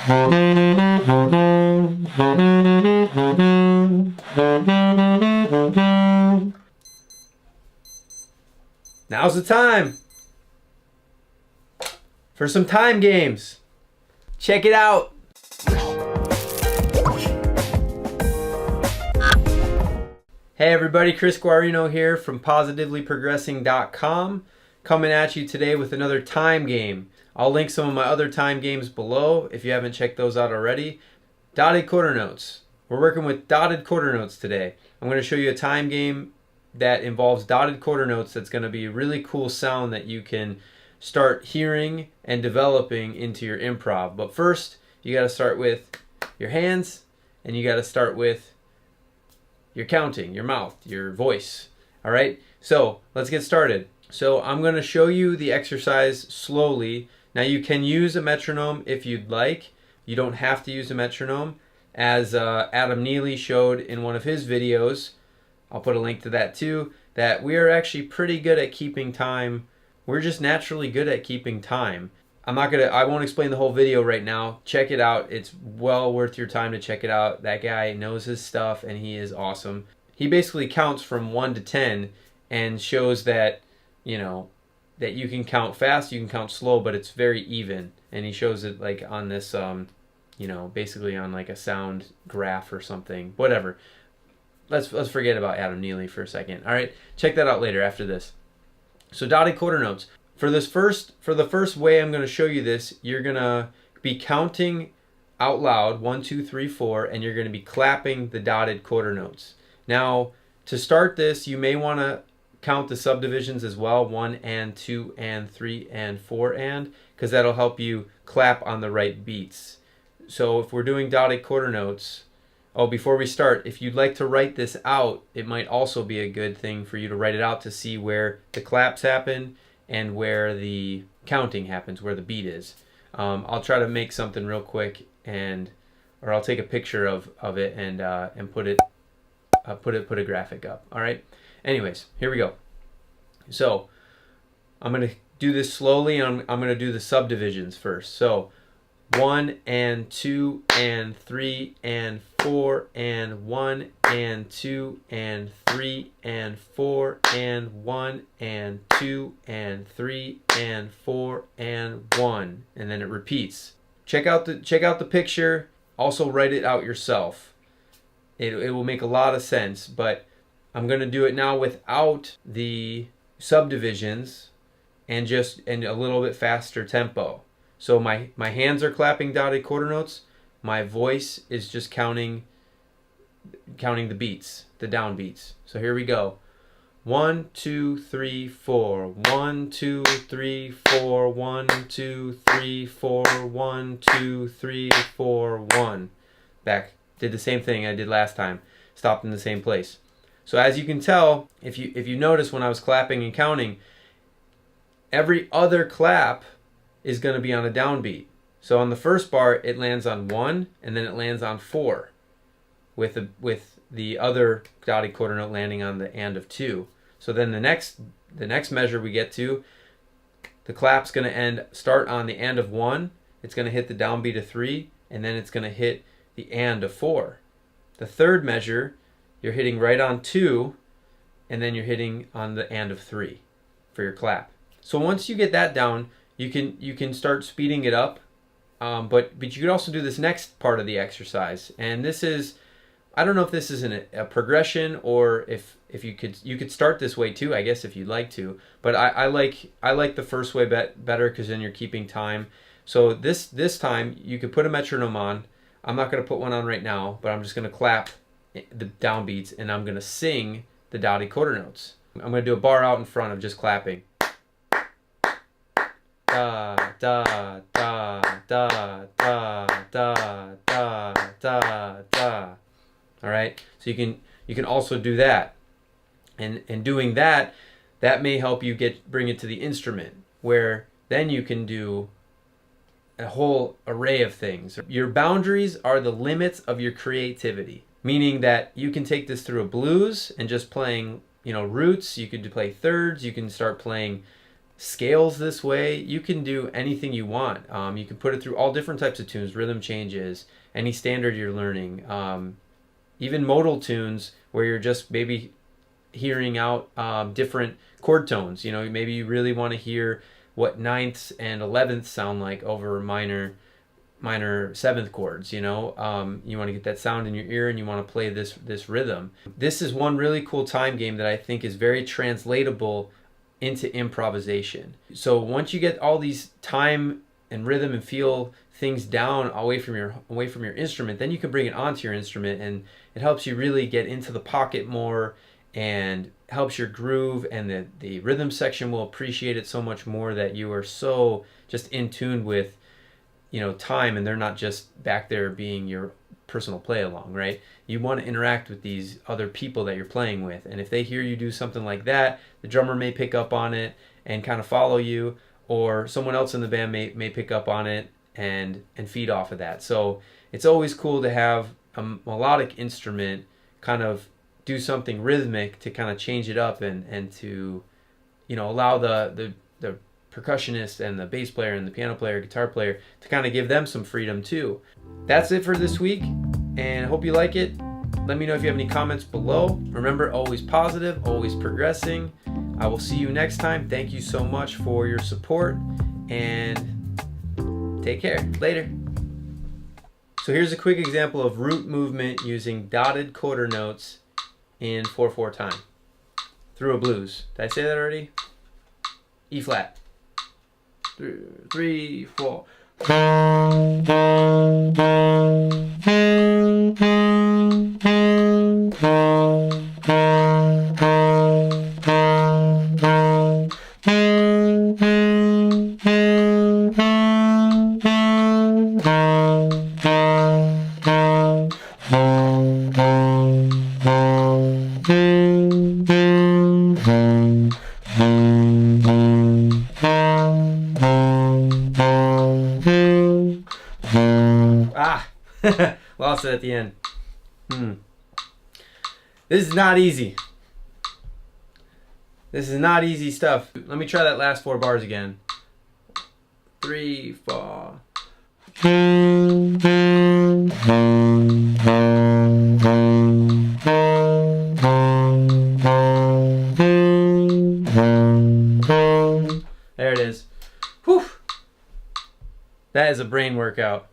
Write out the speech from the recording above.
Now's the time for some time games. Check it out. Hey everybody, Chris Guarino here from positivelyprogressing.com, coming at you today with another time game. I'll link some of my other time games below if you haven't checked those out already. Dotted quarter notes. We're working with dotted quarter notes today. I'm going to show you a time game that involves dotted quarter notes that's going to be a really cool sound that you can start hearing and developing into your improv. But first, you got to start with your hands, and you got to start with your counting, your mouth, your voice. All right, so let's get started. So I'm going to show you the exercise slowly. Now you can use a metronome if you'd like. You don't have to use a metronome, as Adam Neely showed in one of his videos. I'll put a link to that too, that we are actually pretty good at keeping time. We're just naturally good at keeping time. I won't explain the whole video right now. Check it out. It's well worth your time to check it out. That guy knows his stuff and he is awesome. He basically counts from 1 to 10 and shows that, you know, that you can count fast, you can count slow, but it's very even. And he shows it like on this, you know, basically on like a sound graph or something, whatever. Let's forget about Adam Neely for a second. All right, check that out later after this. So dotted quarter notes. For the first way I'm going to show you this, you're going to be counting out loud 1, 2, 3, 4, and you're going to be clapping the dotted quarter notes. Now, to start this, you may want to count the subdivisions as well, 1 and 2 and 3 and 4 and, because that'll help you clap on the right beats. So if we're doing dotted quarter notes, oh, before we start, if you'd like to write this out, it might also be a good thing for you to write it out to see where the claps happen and where the counting happens, where the beat is. I'll try to make something real quick, or I'll take a picture of it and put a graphic up. All right. Anyways, here we go. So I'm gonna do this slowly, and I'm gonna do the subdivisions first. So 1 and 2 and 3 and 4 and 1 and 2 and 3 and 4 and 1 and 2 and 3 and 4 and 1, and then it repeats. Check out the picture. Also write it out yourself. It will make a lot of sense, but I'm going to do it now without the subdivisions and a little bit faster tempo. So my hands are clapping dotted quarter notes. My voice is just counting the beats, the down beats. So here we go. 1, 2, 3, 4. 1, 2, 3, 4. 1, 2, 3, 4. 1, 2, 3, 4. 1. Back. Did the same thing I did last time. Stopped in the same place. So as you can tell, if you notice when I was clapping and counting, every other clap is going to be on a downbeat. So on the first bar, it lands on 1, and then it lands on 4, with the other dotted quarter note landing on the and of 2. So then the next measure we get to, the clap's going to start on the and of 1. It's going to hit the downbeat of 3, and then it's going to hit the and of 4. The third measure, you're hitting right on 2, and then you're hitting on the and of 3 for your clap. So once you get that down, you can start speeding it up, but you could also do this next part of the exercise, and this is, I don't know if this is a progression, or if you could start this way too, I guess, if you'd like to, but I like the first way better, because then you're keeping time. So this time you could put a metronome on. I'm not going to put one on right now, but I'm just going to clap the downbeats, and I'm going to sing the dotted quarter notes. I'm going to do a bar out in front of just clapping. Da da da da da da da da da. All right, so you can also do that, and doing that may help you bring it to the instrument, where then you can do a whole array of things. Your boundaries are the limits of your creativity, meaning that you can take this through a blues and just playing, roots. You could play thirds. You can start playing scales this way. You can do anything you want. You can put it through all different types of tunes, rhythm changes, any standard you're learning, even modal tunes where you're just maybe hearing out different chord tones. You know, maybe you really want to hear what ninths and 11ths sound like over minor seventh chords. You know, you want to get that sound in your ear and you want to play this rhythm. This is one really cool time game that I think is very translatable into improvisation. So once you get all these time and rhythm and feel things down away from your instrument, then you can bring it onto your instrument, and it helps you really get into the pocket more and helps your groove, and the rhythm section will appreciate it so much more that you are so just in tune with, you know, time, and they're not just back there being your personal play along, right? You want to interact with these other people that you're playing with, and if they hear you do something like that, the drummer may pick up on it and kind of follow you, or someone else in the band may pick up on it and feed off of that. So it's always cool to have a melodic instrument kind of do something rhythmic to kind of change it up and to, you know, allow the percussionist and the bass player and the piano player, guitar player, to kind of give them some freedom too. That's it for this week, and I hope you like it. Let me know if you have any comments below. Remember, always positive, always progressing. I will see you next time. Thank you so much for your support, and take care. Later. So here's a quick example of root movement using dotted quarter notes in 4/4 time through a blues. Did I say that already? E flat. 3, 4. Lost it at the end. This is not easy. This is not easy stuff. Let me try that last 4 bars again. 3, 4. There it is. Whew. That is a brain workout.